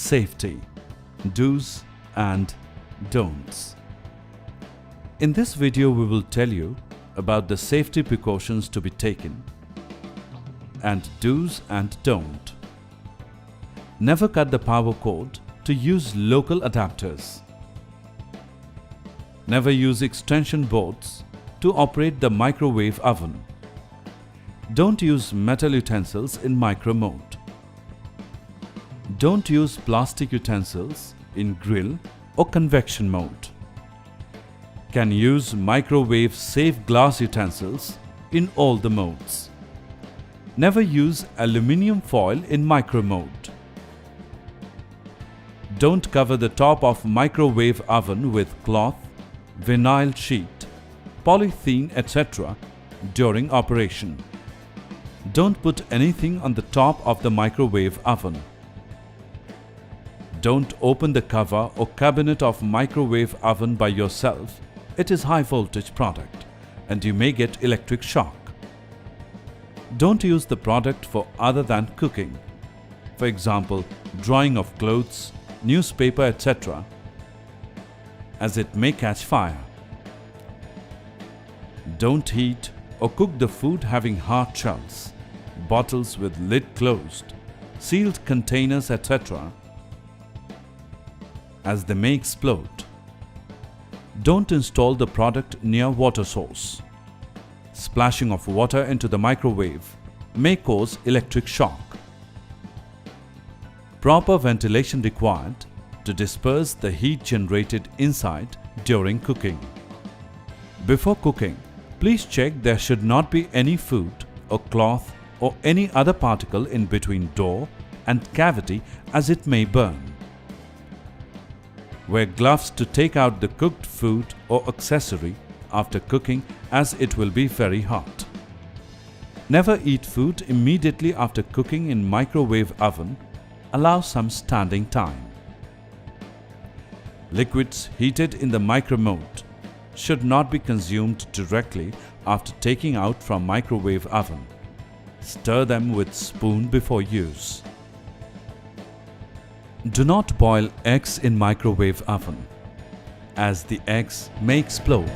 safety, do's and don'ts. In this video, we will tell you about the safety precautions to be taken and do's and don't. Never cut the power cord to use local adapters. Never use extension boards to operate the microwave oven. Don't use metal utensils in micro mode. Don't use plastic utensils in grill or convection mode. Can use microwave safe glass utensils in all the modes. Never use aluminium foil in micro mode. Don't cover the top of microwave oven with cloth, vinyl sheet, polythene, etc. during operation. Don't put anything on the top of the microwave oven. Don't open the cover or cabinet of microwave oven by yourself. It is high voltage product and you may get electric shock. Don't use the product for other than cooking. For example, drying of clothes, newspaper, etc., as it may catch fire. Don't heat or cook the food having hard shells, bottles with lid closed, sealed containers, etc., as they may explode. Don't install the product near water source. Splashing of water into the microwave may cause electric shock. Proper ventilation required to disperse the heat generated inside during cooking. Before cooking, please check there should not be any food or cloth or any other particle in between door and cavity as it may burn. Wear gloves to take out the cooked food or accessory after cooking as it will be very hot. Never eat food immediately after cooking in microwave oven. Allow some standing time. Liquids heated in the micro mode should not be consumed directly after taking out from microwave oven. Stir them with spoon before use. Do not boil eggs in microwave oven, as the eggs may explode.